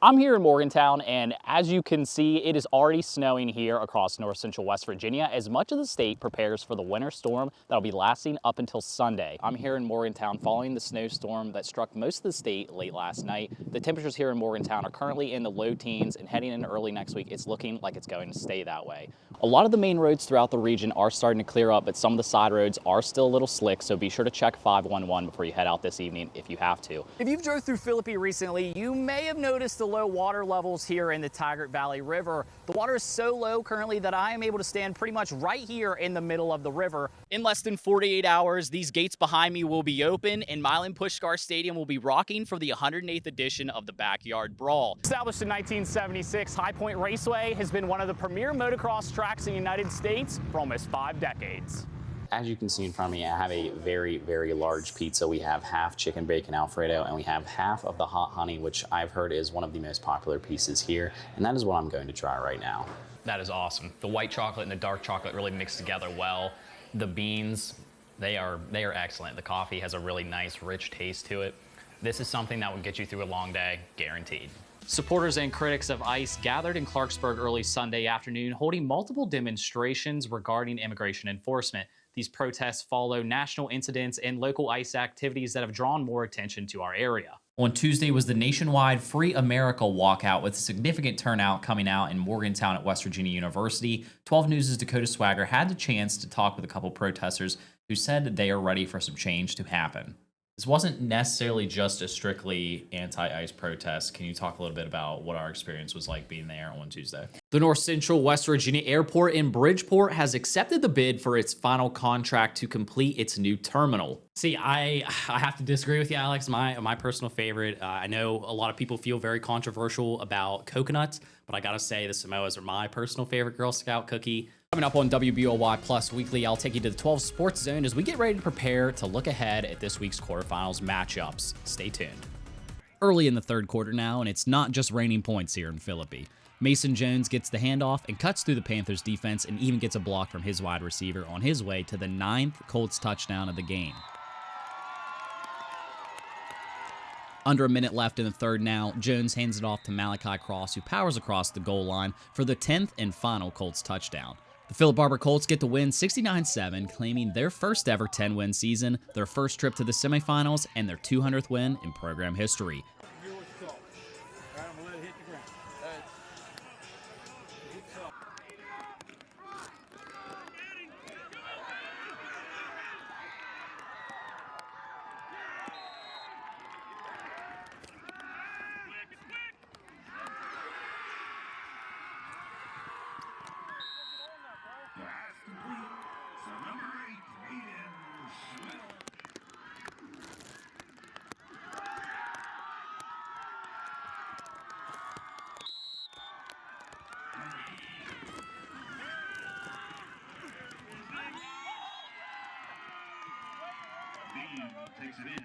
I'm here in Morgantown, and as you can see, it is already snowing here across north central West Virginia as much of the state prepares for the winter storm that'll be lasting up until Sunday. I'm here in Morgantown following the snowstorm that struck most of the state late last night. The temperatures here in Morgantown are currently in the low teens, and heading into early next week, it's looking like it's going to stay that way. A lot of the main roads throughout the region are starting to clear up, but some of the side roads are still a little slick, so be sure to check 511 before you head out this evening if you have to. If you've drove through Philippi recently, you may have noticed the low water levels here in the Taggart Valley River. The water is so low currently that I am able to stand pretty much right here in the middle of the river. In less than 48 hours, these gates behind me will be open and Milan Puskar Stadium will be rocking for the 108th edition of the Backyard Brawl. Established in 1976, High Point Raceway has been one of the premier motocross tracks in the United States for almost 5 decades. As you can see in front of me, I have a very, very large pizza. We have half chicken bacon Alfredo, and we have half of the hot honey, which I've heard is one of the most popular pieces here, and that is what I'm going to try right now. That is awesome. The white chocolate and the dark chocolate really mix together well. The beans, they are excellent. The coffee has a really nice, rich taste to it. This is something that would get you through a long day, guaranteed. Supporters and critics of ICE gathered in Clarksburg early Sunday afternoon, holding multiple demonstrations regarding immigration enforcement. These protests follow national incidents and local ICE activities that have drawn more attention to our area. On Tuesday was the nationwide Free America walkout with a significant turnout coming out in Morgantown at West Virginia University. 12 News' Dakota Swagger had the chance to talk with a couple protesters who said that they are ready for some change to happen. This wasn't necessarily just a strictly anti-ICE protest. Can you talk a little bit about what our experience was like being there on Tuesday? The North Central West Virginia Airport in Bridgeport has accepted the bid for its final contract to complete its new terminal. See, I have to disagree with you, Alex. My personal favorite. I know a lot of people feel very controversial about coconuts, but I gotta say the Samoas are my personal favorite Girl Scout cookie. Coming up on WBOY Plus Weekly, I'll take you to the 12 Sports Zone as we get ready to prepare to look ahead at this week's quarterfinals matchups. Stay tuned. Early in the third quarter now, and it's not just raining points here in Philippi. Mason Jones gets the handoff and cuts through the Panthers defense and even gets a block from his wide receiver on his way to the 9th Colts touchdown of the game. Under a minute left in the third now, Jones hands it off to Malachi Cross, who powers across the goal line for the 10th and final Colts touchdown. The Philip Barber Colts get the win 69-7, claiming their first ever 10-win season, their first trip to the semifinals, and their 200th win in program history. Takes it in.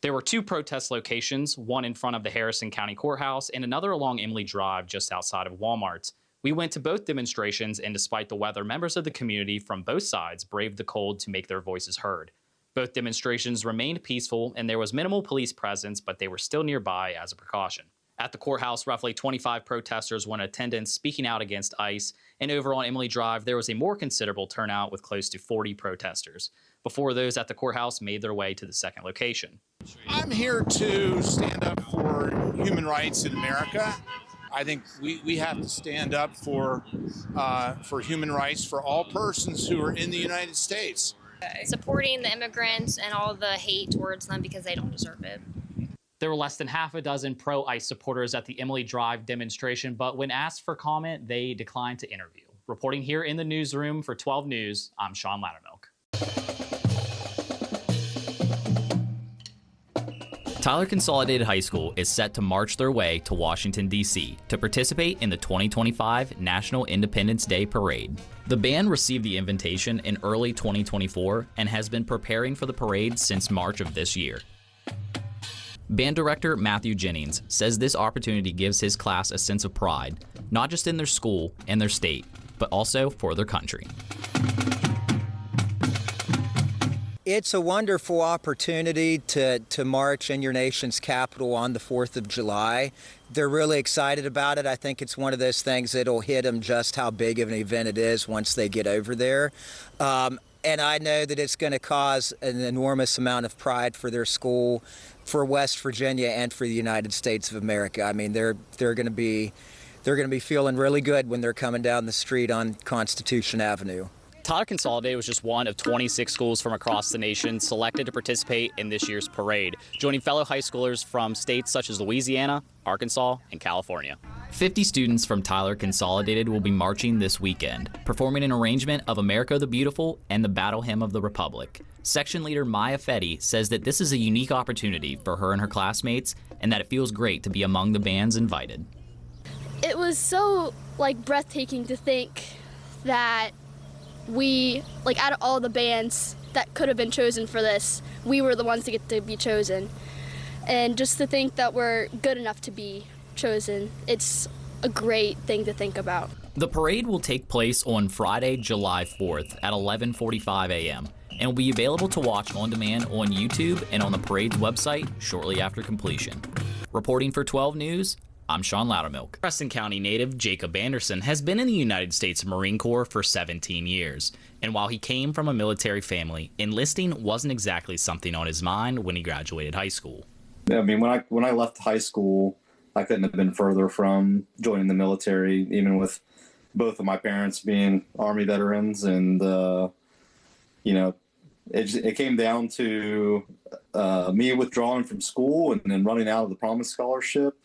There were 2 protest locations, one in front of the Harrison County Courthouse and another along Emily Drive just outside of Walmart's. We went to both demonstrations, and despite the weather, members of the community from both sides braved the cold to make their voices heard. Both demonstrations remained peaceful, and there was minimal police presence, but they were still nearby as a precaution. At the courthouse, roughly 25 protesters were in attendance speaking out against ICE, and over on Emily Drive, there was a more considerable turnout with close to 40 protesters, before those at the courthouse made their way to the second location. I'm here to stand up for human rights in America. I think we have to stand up for human rights for all persons who are in the United States. Supporting the immigrants and all the hate towards them because they don't deserve it. There were less than half a dozen pro-ICE supporters at the Emily Drive demonstration, but when asked for comment, they declined to interview. Reporting here in the newsroom for 12 News, I'm Sean Lowdermilk. Tyler Consolidated High School is set to march their way to Washington, D.C. to participate in the 2025 National Independence Day Parade. The band received the invitation in early 2024 and has been preparing for the parade since March of this year. Band director Matthew Jennings says this opportunity gives his class a sense of pride, not just in their school and their state, but also for their country. It's a wonderful opportunity to march in your nation's capital on the 4th of July. They're really excited about it. I think it's one of those things that'll hit them just how big of an event it is once they get over there. And I know that it's going to cause an enormous amount of pride for their school, for West Virginia, and for the United States of America. I mean, they're going to be feeling really good when they're coming down the street on Constitution Avenue. Tyler Consolidated was just one of 26 schools from across the nation selected to participate in this year's parade, joining fellow high schoolers from states such as Louisiana, Arkansas, and California. 50 students from Tyler Consolidated will be marching this weekend, performing an arrangement of America the Beautiful and the Battle Hymn of the Republic. Section leader Maya Fetty says that this is a unique opportunity for her and her classmates, and that it feels great to be among the bands invited. It was so breathtaking to think that we, out of all the bands that could have been chosen for this, we were the ones to get to be chosen. And just to think that we're good enough to be chosen, it's a great thing to think about. The parade will take place on Friday, July 4th at 11:45 a.m. and will be available to watch on demand on YouTube and on the parade's website shortly after completion. Reporting for 12 News, I'm Sean Lowdermilk. Preston County native Jacob Anderson has been in the United States Marine Corps for 17 years, and while he came from a military family, enlisting wasn't exactly something on his mind when he graduated high school. I mean, when I left high school, I couldn't have been further from joining the military, even with both of my parents being Army veterans, and it came down to me withdrawing from school and then running out of the Promise Scholarship.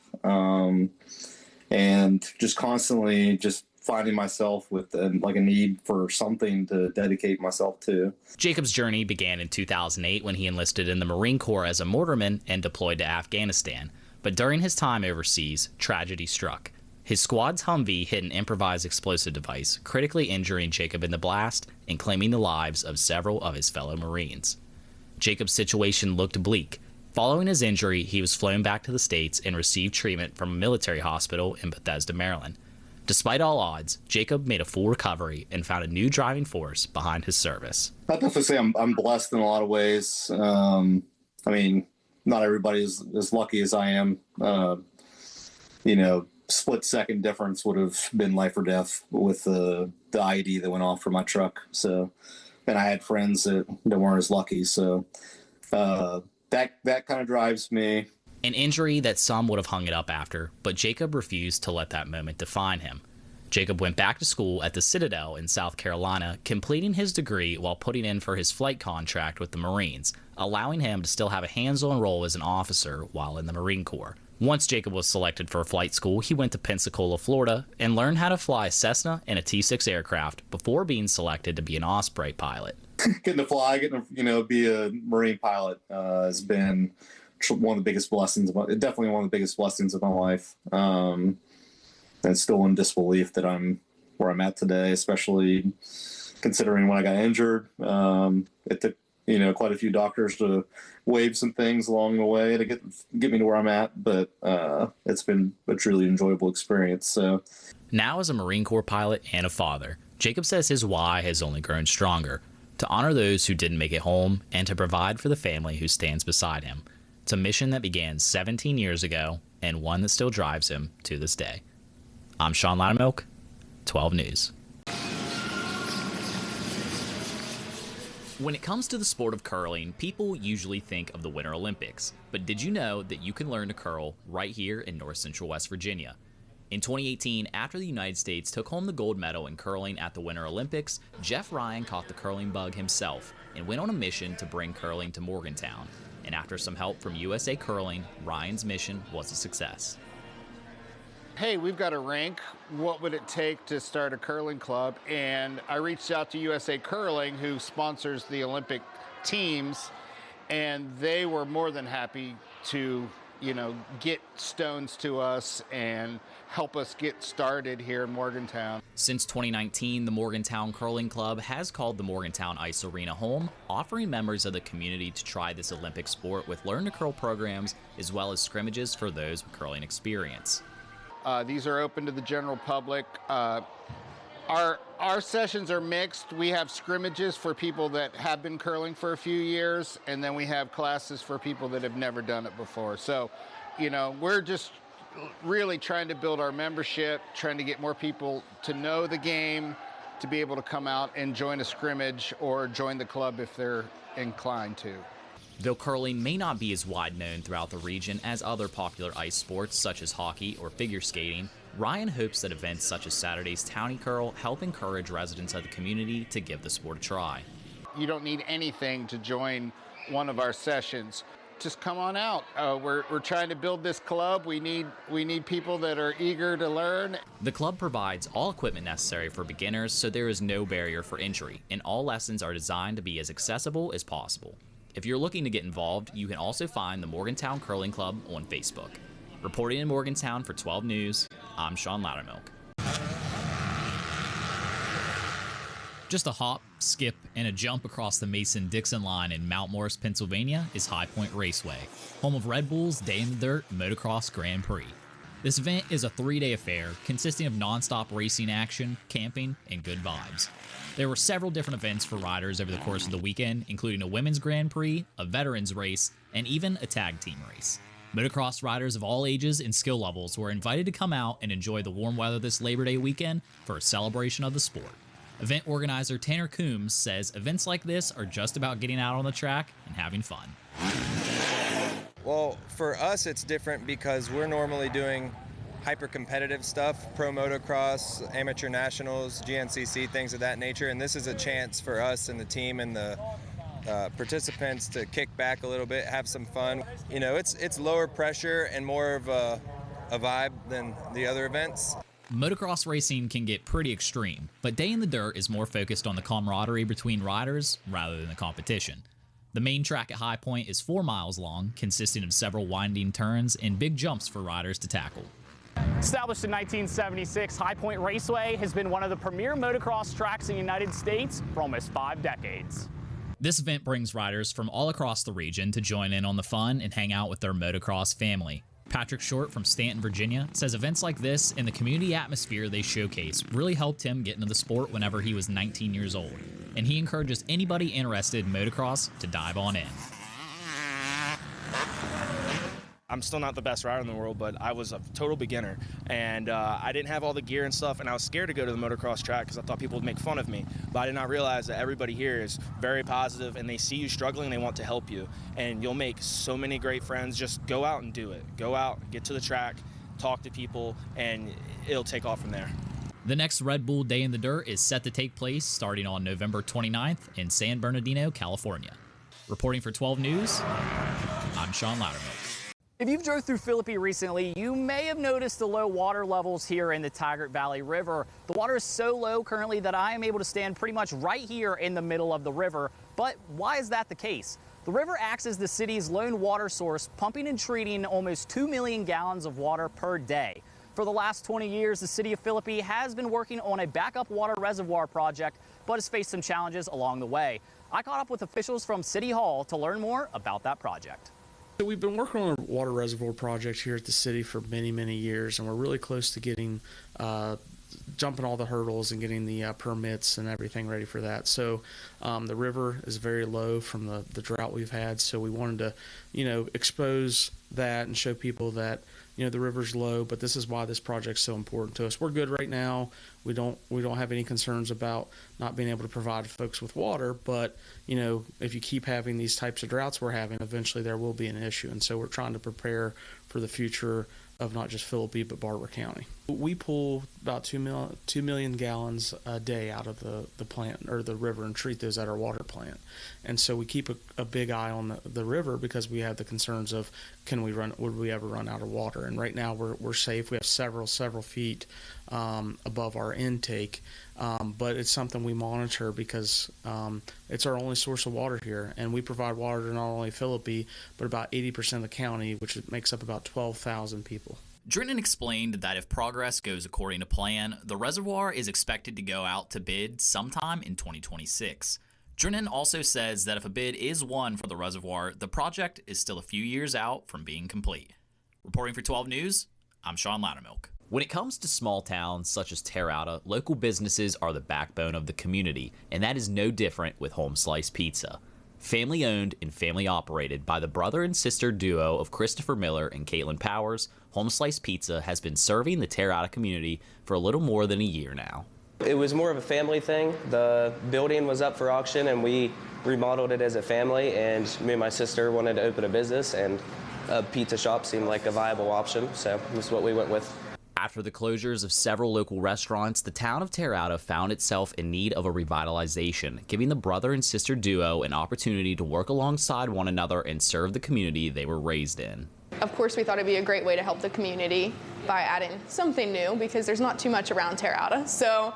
And just constantly just finding myself with a need for something to dedicate myself to. Jacob's journey began in 2008 when he enlisted in the Marine Corps as a mortarman and deployed to Afghanistan. But during his time overseas, tragedy struck. His squad's Humvee hit an improvised explosive device, critically injuring Jacob in the blast and claiming the lives of several of his fellow Marines. Jacob's situation looked bleak. Following his injury, he was flown back to the States and received treatment from a military hospital in Bethesda, Maryland. Despite all odds, Jacob made a full recovery and found a new driving force behind his service. I'd definitely say I'm blessed in a lot of ways. I mean, not everybody is as lucky as I am. Split-second difference would have been life or death with the IED that went off for my truck. So, and I had friends that weren't as lucky. So, that kind of drives me. An injury that some would have hung it up after, but Jacob refused to let that moment define him. Jacob went back to school at the Citadel in South Carolina, completing his degree while putting in for his flight contract with the Marines, allowing him to still have a hands-on role as an officer while in the Marine Corps. Once Jacob was selected for flight school, he went to Pensacola, Florida, and learned how to fly a Cessna and a T-6 aircraft before being selected to be an Osprey pilot. Getting to fly, be a Marine pilot has been one of the biggest blessings, definitely one of the biggest blessings of my life. And still in disbelief that I'm where I'm at today, especially considering when I got injured. It took, quite a few doctors to waive some things along the way to get me to where I'm at. But it's been a truly enjoyable experience. So now, as a Marine Corps pilot and a father, Jacob says his why has only grown stronger: to honor those who didn't make it home and to provide for the family who stands beside him. It's a mission that began 17 years ago and one that still drives him to this day. I'm Sean Lowdermilk, 12 News. When it comes to the sport of curling, people usually think of the Winter Olympics. But did you know that you can learn to curl right here in North Central West Virginia? In 2018, after the United States took home the gold medal in curling at the Winter Olympics, Jeff Ryan caught the curling bug himself and went on a mission to bring curling to Morgantown. And after some help from USA Curling, Ryan's mission was a success. Hey, we've got a rink. What would it take to start a curling club? And I reached out to USA Curling, who sponsors the Olympic teams, and they were more than happy to, get stones to us and help us get started here in Morgantown. Since 2019, the Morgantown Curling Club has called the Morgantown Ice Arena home, offering members of the community to try this Olympic sport with Learn to Curl programs, as well as scrimmages for those with curling experience. These are open to the general public. Our sessions are mixed. We have scrimmages for people that have been curling for a few years, and then we have classes for people that have never done it before. So, we're just really trying to build our membership, trying to get more people to know the game, to be able to come out and join a scrimmage or join the club if they're inclined to. Though curling may not be as wide known throughout the region as other popular ice sports such as hockey or figure skating, Ryan hopes that events such as Saturday's Townie Curl help encourage residents of the community to give the sport a try. You don't need anything to join one of our sessions. Just come on out. We're trying to build this club. We need people that are eager to learn. The club provides all equipment necessary for beginners, so there is no barrier for entry, and all lessons are designed to be as accessible as possible. If you're looking to get involved, you can also find the Morgantown Curling Club on Facebook. Reporting in Morgantown for 12 News, I'm Sean Lowdermilk. Just a hop, skip, and a jump across the Mason-Dixon line in Mount Morris, Pennsylvania is High Point Raceway, home of Red Bull's Day in the Dirt Motocross Grand Prix. This event is a 3-day affair consisting of non-stop racing action, camping, and good vibes. There were several different events for riders over the course of the weekend, including a women's Grand Prix, a veterans race, and even a tag team race. Motocross riders of all ages and skill levels were invited to come out and enjoy the warm weather this Labor Day weekend for a celebration of the sport. Event organizer Tanner Coombs says events like this are just about getting out on the track and having fun. Well, for us it's different because we're normally doing hyper-competitive stuff, pro motocross, amateur nationals, GNCC, things of that nature, and this is a chance for us and the team and the participants to kick back a little bit, have some fun. It's lower pressure and more of a vibe than the other events. Motocross racing can get pretty extreme, but Day in the Dirt is more focused on the camaraderie between riders rather than the competition. The main track at High Point is 4 miles long, consisting of several winding turns and big jumps for riders to tackle. Established in 1976, High Point Raceway has been one of the premier motocross tracks in the United States for almost 5 decades. This event brings riders from all across the region to join in on the fun and hang out with their motocross family. Patrick Short from Stanton, Virginia, says events like this and the community atmosphere they showcase really helped him get into the sport whenever he was 19 years old, and he encourages anybody interested in motocross to dive on in. I'm still not the best rider in the world, but I was a total beginner, and I didn't have all the gear and stuff, and I was scared to go to the motocross track because I thought people would make fun of me. But I did not realize that everybody here is very positive, and they see you struggling, they want to help you, and you'll make so many great friends. Just go out and do it. Go out, get to the track, talk to people, and it'll take off from there. The next Red Bull Day in the Dirt is set to take place starting on November 29th in San Bernardino, California. Reporting for 12 News, I'm Sean Lowdermilk. If you've drove through Philippi recently, you may have noticed the low water levels here in the Taggart Valley River. The water is so low currently that I am able to stand pretty much right here in the middle of the river. But why is that the case? The river acts as the city's lone water source, pumping and treating almost 2 million gallons of water per day. For the last 20 years, the city of Philippi has been working on a backup water reservoir project, but has faced some challenges along the way. I caught up with officials from City Hall to learn more about that project. So we've been working on a water reservoir project here at the city for many, many years, and we're really close to getting jumping all the hurdles and getting the permits and everything ready for that. So the river is very low from the drought we've had, so we wanted to, expose that and show people that, the river's low, but this is why this project's so important to us. We're good right now. We don't have any concerns about not being able to provide folks with water, but if you keep having these types of droughts we're having, eventually there will be an issue. And so we're trying to prepare for the future of not just Philippi, but Barber County. We pull about 2 million gallons a day out of the plant or the river and treat those at our water plant. And so we keep a big eye on the river because we have the concerns of would we ever run out of water? And right now we're safe. We have several feet above our intake, but it's something we monitor because it's our only source of water here, and we provide water to not only Philippi, but about 80% of the county, which makes up about 12,000 people. Drennan explained that if progress goes according to plan, the reservoir is expected to go out to bid sometime in 2026. Drennan also says that if a bid is won for the reservoir, the project is still a few years out from being complete. Reporting for 12 News, I'm Sean Lowdermilk. When it comes to small towns such as Terrata, local businesses are the backbone of the community, and that is no different with Home Slice Pizza. Family owned and family operated by the brother and sister duo of Christopher Miller and Caitlin Powers, Home Slice Pizza has ban serving the Terrata community for a little more than a year now. It was more of a family thing. The building was up for auction and we remodeled it as a family, and me and my sister wanted to open a business, and a pizza shop seemed like a viable option, so that's what we went with. After the closures of several local restaurants, the town of Terrata found itself in need of a revitalization, giving the brother and sister duo an opportunity to work alongside one another and serve the community they were raised in. Of course, we thought it'd be a great way to help the community by adding something new, because there's not too much around Terrata. So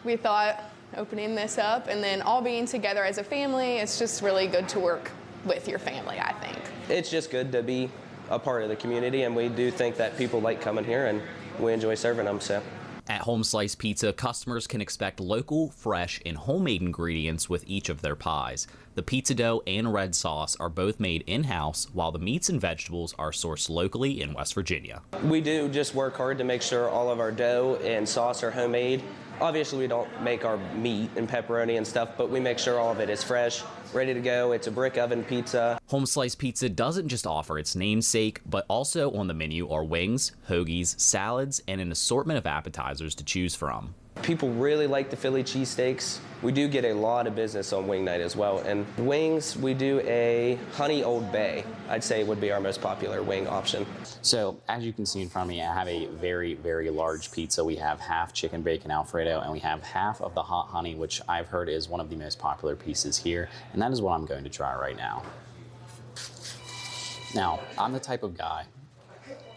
we thought opening this up and then all being together as a family, it's just really good to work with your family, I think. It's just good to be a part of the community, and we do think that people like coming here and we enjoy serving them. So at Home Slice Pizza, customers can expect local, fresh, and homemade ingredients with each of their pies. The pizza dough and red sauce are both made in-house, while the meats and vegetables are sourced locally in West Virginia. We do just work hard to make sure all of our dough and sauce are homemade. Obviously, we don't make our meat and pepperoni and stuff, but we make sure all of it is fresh, ready to go. It's a brick oven pizza. Home Slice Pizza doesn't just offer its namesake, but also on the menu are wings, hoagies, salads, and an assortment of appetizers to choose from. People really like the Philly cheesesteaks. We do get a lot of business on wing night as well. And wings, we do a honey Old Bay. I'd say would be our most popular wing option. So as you can see in front of me, I have a very, very large pizza. We have half chicken bacon Alfredo, and we have half of the hot honey, which I've heard is one of the most popular pieces here. And that is what I'm going to try right now. Now, I'm the type of guy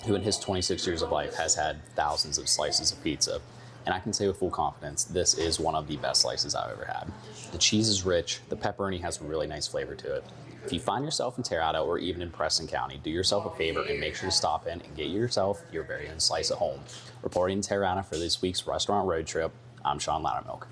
who in his 26 years of life has had thousands of slices of pizza. And I can say with full confidence, this is one of the best slices I've ever had. The cheese is rich, the pepperoni has a really nice flavor to it. If you find yourself in Terrata or even in Preston County, do yourself a favor and make sure to stop in and get yourself your very own slice at home. Reporting in Terrata for this week's Restaurant Road Trip, I'm Sean Lowdermilk.